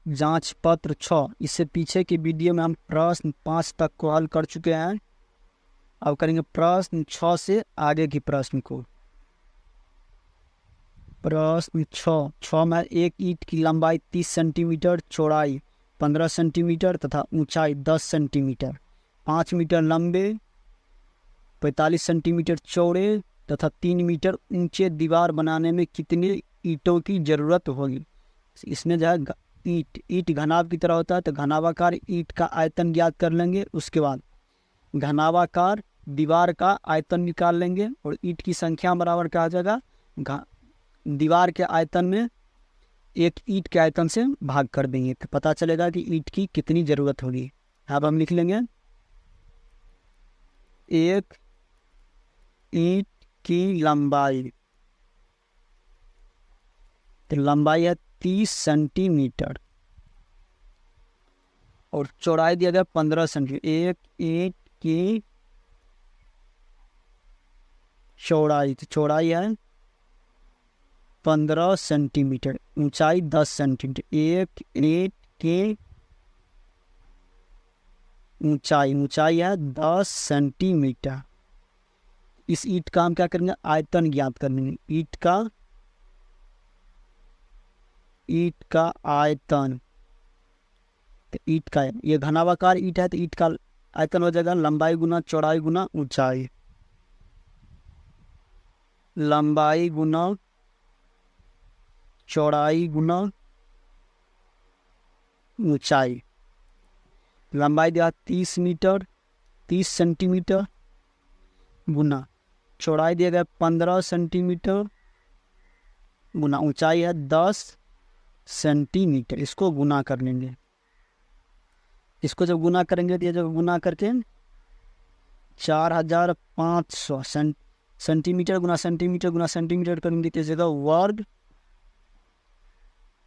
जांच पत्र 6। इससे पीछे की वीडियो में हम प्रश्न 5 तक को हल कर चुके हैं। अब करेंगे प्रश्न 6 से आगे की प्रश्न को। प्रश्न 6 में एक ईंट की लंबाई 30 सेंटीमीटर, चौड़ाई 15 सेंटीमीटर तथा ऊंचाई 10 सेंटीमीटर, 5 मीटर लंबे, 45 सेंटीमीटर चौड़े तथा 3 मीटर ऊंचे दीवार बनाने में कितने ईंटों की जरूरत होगी। इसमें जो है ईंट घनाभ की तरह होता है, तो घनाभाकार ईंट का आयतन ज्ञात कर लेंगे। उसके बाद घनाभाकार दीवार का आयतन निकाल लेंगे और ईंट की संख्या बराबर क्या हो जाएगा, दीवार के आयतन में एक ईंट के आयतन से भाग कर देंगे तो पता चलेगा कि ईंट की कितनी जरूरत होगी। अब हम लिख लेंगे एक ईंट की लंबाई, तो लंबाई है 30 सेंटीमीटर और चौड़ाई दिया गया 15 सेंटीमीटर। एक ईंट की चौड़ाई, तो चौड़ाई है 15 सेंटीमीटर, ऊंचाई 10 सेंटीमीटर। एक ईंट की ऊंचाई है 10 सेंटीमीटर। इस ईंट का हम क्या करेंगे, आयतन ज्ञात करेंगे। ईंट का आयतन, तो ईंट का ये घनाभाकार ईंट है तो ईंट का आयतन हो जाएगा लंबाई गुना चौड़ाई गुना ऊंचाई। लंबाई गुना चौड़ाई गुना ऊंचाई। लंबाई दिया 30 मीटर, 30 सेंटीमीटर गुना चौड़ाई दिया गया 15 सेंटीमीटर गुना ऊंचाई है 10 सेंटीमीटर। इसको गुना कर लेंगे। इसको जब गुना करेंगे तो ये जब गुना करके 4500 सेंटीमीटर गुना सेंटीमीटर गुना सेंटीमीटर करेंगे तो जगह वर्ग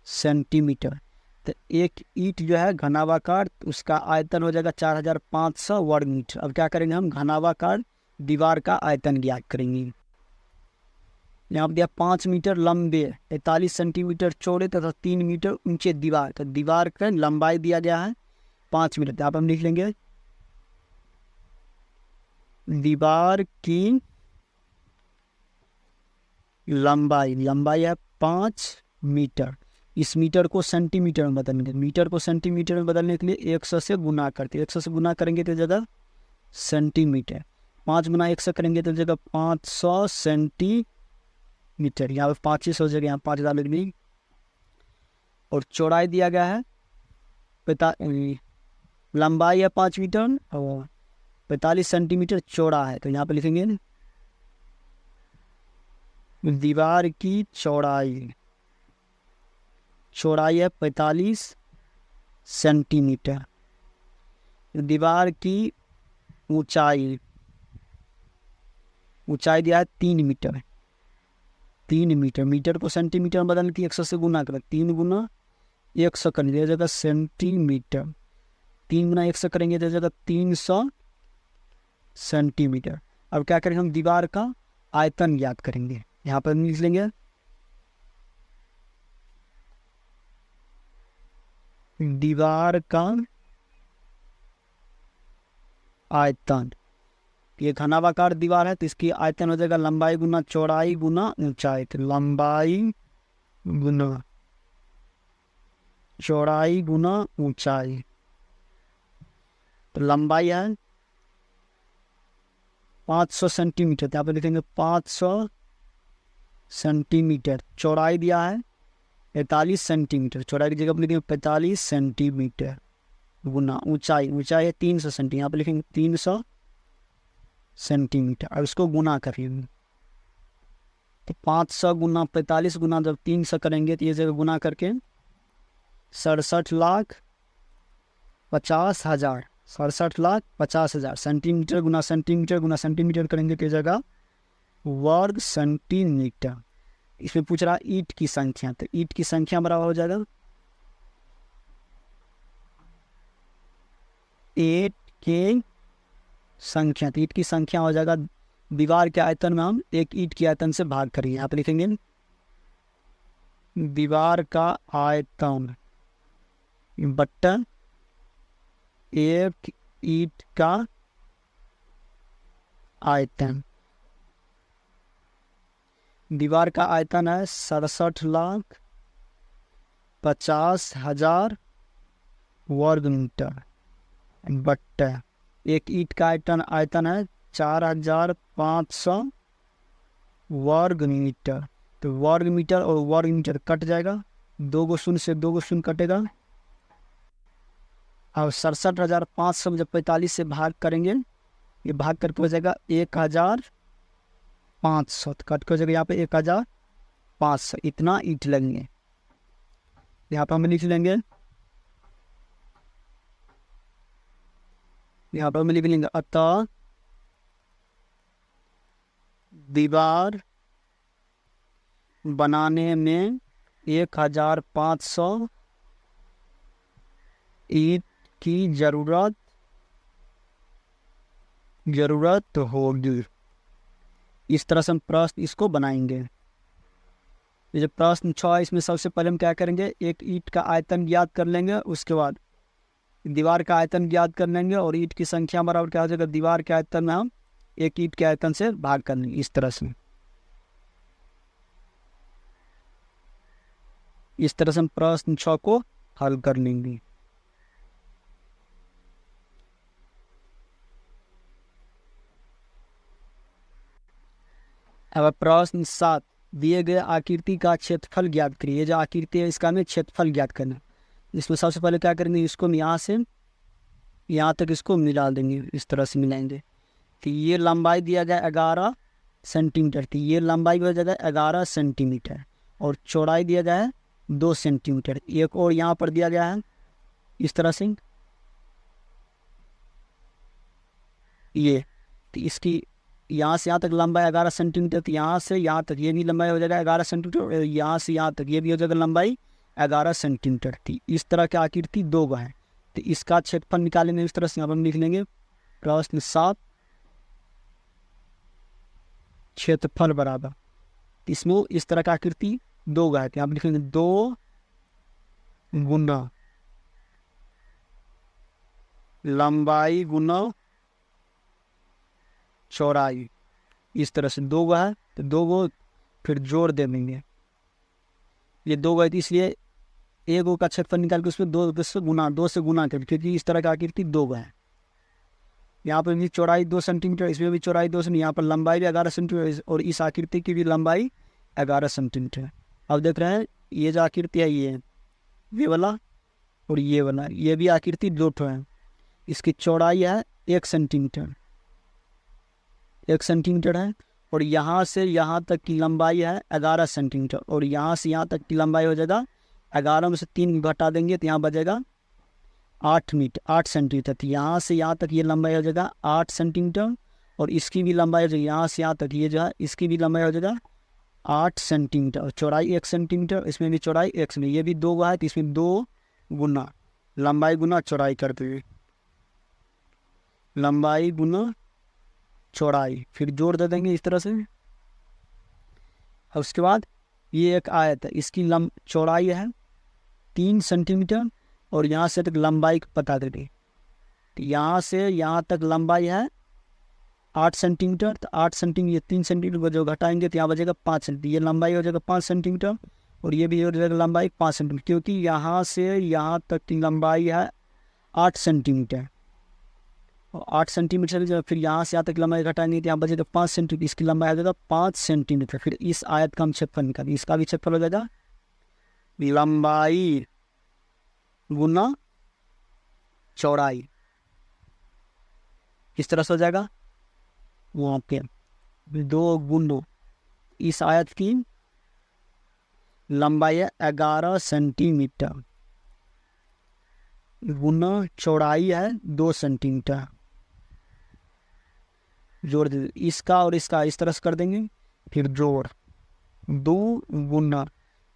सेंटीमीटर। तो एक ईंट जो है घनाभाकार, उसका आयतन हो जाएगा 4500 वर्ग मीटर। अब क्या करेंगे, हम घनाभाकार दीवार का आयतन ज्ञात करेंगे। यहाँ पर दिया 5 मीटर लंबे, 43 सेंटीमीटर चौड़े तथा 3 मीटर ऊंचे दीवार। तो दीवार का लंबाई दिया गया है 5 मीटर। यहाँ पर हम लिख लेंगे दीवार की लंबाई है 5 मीटर। इस मीटर को सेंटीमीटर में बदलेंगे। मीटर को सेंटीमीटर में बदलने के लिए 100 से गुना करते, 100 से गुना करेंगे तो जगह सेंटीमीटर। 5 गुना 100 करेंगे तो जगह 500 सेंटीमीटर। यहाँ पे 25 हो जाएगा, यहाँ 5000 लिख दी। और चौड़ाई दिया गया है लंबाई है 5 मीटर और 45 सेंटीमीटर चौड़ा है, तो यहाँ पे लिखेंगे दीवार की चौड़ाई है 45 सेंटीमीटर। दीवार की ऊंचाई दिया है 3 मीटर। 3 मीटर, मीटर को सेंटीमीटर में बदल के 100 से गुना करें, 3 गुना 100 कर दिया जगह सेंटीमीटर। 3 गुना 100 करेंगे तो जगह 300 सेंटीमीटर। अब क्या करेंगे, हम दीवार का आयतन ज्ञात करेंगे। यहाँ पर लिख लेंगे दीवार का आयतन। ये घनाभाकार दीवार है तो इसकी आयतन हो जाएगा लंबाई गुना चौड़ाई गुना ऊंचाई। तो लंबाई गुना चौड़ाई गुना ऊंचाई। तो लंबाई है 500 सेंटीमीटर, यहाँ पे लिखेंगे 500 सेंटीमीटर। चौड़ाई दिया है 45 सेंटीमीटर, चौड़ाई की जगह पर लिखेंगे 45 सेंटीमीटर गुना ऊंचाई है 300 सेंटीमीटर, यहाँ पे लिखेंगे 300 सेंटीमीटर। अब इसको गुना करिए तो 500 गुना 45 गुना जब 300 करेंगे तो ये जगह गुना करके 67,50,000 67,50,000 सेंटीमीटर गुना सेंटीमीटर गुना सेंटीमीटर करेंगे तो जगह वर्ग सेंटीमीटर। इसमें पूछ रहा ईंट की संख्या, तो ईंट की संख्या बराबर हो जाएगा ईंट की संख्या। तो ईंट की संख्या हो जाएगा दीवार के आयतन में हम एक ईंट के आयतन से भाग करिए। यहाँ पे लिखेंगे दीवार का आयतन बट्टा एक ईंट का आयतन। दीवार का आयतन है 67,50,000 वर्ग मीटर, बट्टा एक ईंट का आयतन है 4,500 वर्ग मीटर। तो वर्ग मीटर और वर्ग मीटर कट जाएगा, 2 शून्य से 2 शून्य कटेगा। अब 67,500 जब 45 से भाग करेंगे, ये भाग करके हो जाएगा 1,500, तो कट के हो जाएगा यहाँ पे 1,500। इतना ईंट लगेंगे। यहाँ पर हम लिख लेंगे, यहाँ पर हम लिख लेंगे अतः दीवार बनाने में 1,500 ईंट की जरूरत होगी। इस तरह से हम प्रश्न इसको बनाएंगे। ये जो प्रश्न 6 है, इसमें सबसे पहले हम क्या करेंगे, एक ईंट का आयतन ज्ञात कर लेंगे, उसके बाद दीवार का आयतन ज्ञात कर लेंगे, और ईंट की संख्या बराबर क्या हो जाएगा, दीवार के आयतन में हम एक ईंट के आयतन से भाग कर लेंगे। इस तरह से हम प्रश्न 6 को हल कर लेंगे। अब प्रश्न 7, दिए गए आकृति का क्षेत्रफल ज्ञात करिए। ये जो आकृति है, इसका हमें क्षेत्रफल ज्ञात करना है। इसमें सबसे पहले क्या करेंगे, इसको यहाँ से यहाँ तक इसको मिला देंगे, इस तरह से मिलाएंगे। तो ये लंबाई दिया गया 11 सेंटीमीटर थी, ये लंबाई दिया जाएगा 11 सेंटीमीटर, और चौड़ाई दिया गया है 2 सेंटीमीटर। एक और यहाँ पर दिया गया है इस तरह से, ये तो इसकी यहाँ से यहाँ तक लंबाई 11 सेंटीमीटर, तो यहाँ से यहाँ तक ये भी लंबाई हो जाएगा 11 सेंटीमीटर, और यहाँ से यहाँ तक ये भी हो जाएगा लंबाई 11 सेंटीमीटर थी। इस तरह की आकृति 2 है, तो इसका क्षेत्रफल निकालेंगे। इस तरह से यहाँ पर हम लिख लेंगे प्रश्न 7 क्षेत्रफल बराबर, इसमें इस तरह का आकृति 2 है, तो यहाँ पर लिख लेंगे 2 गुना लंबाई गुना चौड़ाई। इस तरह से 2 है, तो 2 को फिर जोड़ दे देंगे। ये 2 है, तो इसलिए एक का क्षेत्रफल निकाल के उसमें 2 से गुना कर, क्योंकि इस तरह की आकृति 2 है। यहाँ पर भी चौड़ाई 2 सेंटीमीटर, इसमें भी चौड़ाई 2 सेंटीमीटर, यहाँ पर लंबाई भी 11 सेंटीमीटर, और इस आकृति की भी लंबाई 11 सेंटीमीटर। अब देख रहे हैं, ये जो आकृति है, ये वाला और ये वाला, ये भी आकृति 2 है। इसकी चौड़ाई है 1 सेंटीमीटर, 1 सेंटीमीटर है, और यहाँ से यहाँ तक की लंबाई है 11 सेंटीमीटर, और यहाँ से यहाँ तक की लंबाई हो जाएगा 11 में से 3 घटा देंगे, तो यहाँ बचेगा 8 सेंटीमीटर। तो यहाँ से यहाँ तक ये लंबाई हो जाएगा 8 सेंटीमीटर, और इसकी भी लंबाई हो जाएगी यहाँ से यहाँ तक, ये जो है इसकी भी लंबाई हो जाएगा 8 सेंटीमीटर, और चौड़ाई 1 सेंटीमीटर, इसमें भी चौड़ाई 1 सेंटीमीटर। ये भी 2 है, तो इसमें 2 गुना लंबाई गुना चौड़ाई कर देंगे, लंबाई गुना चौड़ाई, फिर जोड़ दे देंगे इस तरह से। और उसके बाद ये एक आयत है, इसकी चौड़ाई है 3 सेंटीमीटर, और यहाँ से तक लंबाई पता करें, तो यहाँ से यहाँ तक लंबाई है 8 सेंटीमीटर, तो 8 सेंटीमीटर 3 सेंटीमीटर को जो घटाएंगे, तो यहाँ बचेगा 5 सेंटीमीटर। ये लंबाई हो जाएगा 5 सेंटीमीटर, और ये भी हो जाएगा लंबाई 5 सेंटीमीटर, क्योंकि यहाँ से यहाँ तक की लंबाई है 8 सेंटीमीटर, और 8 सेंटीमीटर जब फिर यहाँ से यहाँ तक लंबाई घटाएंगे, तो यहाँ बचेगा 5 सेंटीमीटर, इसकी लंबाई आ जाएगा 5 सेंटीमीटर। फिर इस आयत का हम क्षेत्रफल निकालेंगे, इसका भी क्षेत्रफल हो जाएगा लंबाई गुना चौड़ाई, इस तरह से हो जाएगा। वहाँ पे 2 गुना इस आयत की लंबाई है 11 सेंटीमीटर, गुना चौड़ाई है 2 सेंटीमीटर, जोड़ दे इसका और इसका, इस तरह से कर देंगे, फिर जोड़ 2 गुना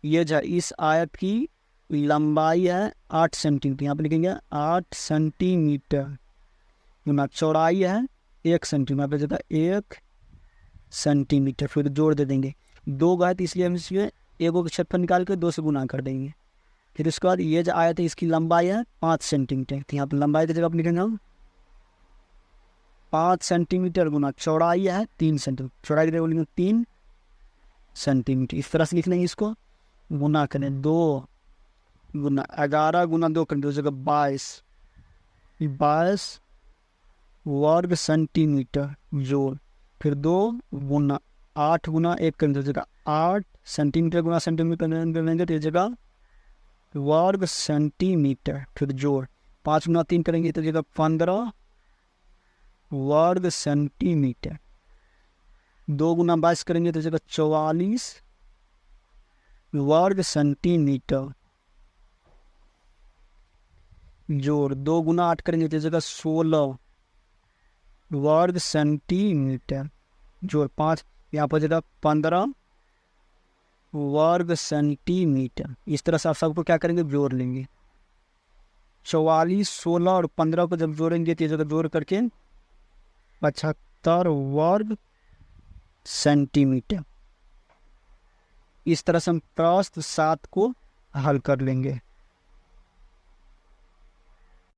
ये जो इस आयत की लंबाई है 8 सेंटीमीटर, यहाँ पे लिखेंगे 8 सेंटीमीटर, गुना चौड़ाई है 1 सेंटीमीटर, जाता 1 सेंटीमीटर, फिर जोड़ दे देंगे। 2 है, तो इसलिए हम इसमें 1 का क्षेत्रफल निकाल के 2 से गुना कर देंगे, फिर उसके बाद ये जो आया था इसकी लंबाई है 5 सेंटीमीटर, तो यहाँ पर लंबाई की जगह आप लिखेंगे हम 5 सेंटीमीटर गुना चौड़ाई है 3 सेंटीमीटर, चौड़ाई की जगह बोलेंगे 3 सेंटीमीटर। इस तरह से लिख लेंगे इसको, गुना करें 2 गुना 11 गुना 2 करें तो जगह 22 वर्ग सेंटीमीटर जोड़, फिर 2 गुना 8 गुना 1 करें तो जगह 8 सेंटीमीटर गुना सेंटीमीटर करेंगे तो जगह वर्ग सेंटीमीटर, फिर जोड़ 5 गुना 3 करेंगे तो जगह 15 वर्ग सेंटीमीटर, 2 गुना 22 करेंगे तो जगह 44 वर्ग सेंटीमीटर, जोड़ 2 गुना 8 करेंगे तो जगह 16 वर्ग सेंटीमीटर, जोड़ 5 यहाँ पर जगह 15 वर्ग सेंटीमीटर। इस तरह से आप सबको क्या करेंगे, जोड़ लेंगे। 44 16 और 15 को जब जोड़ेंगे तो जगह जोड़ करके 75 वर्ग सेंटीमीटर। इस तरह से हम प्रश्न 7 को हल कर लेंगे।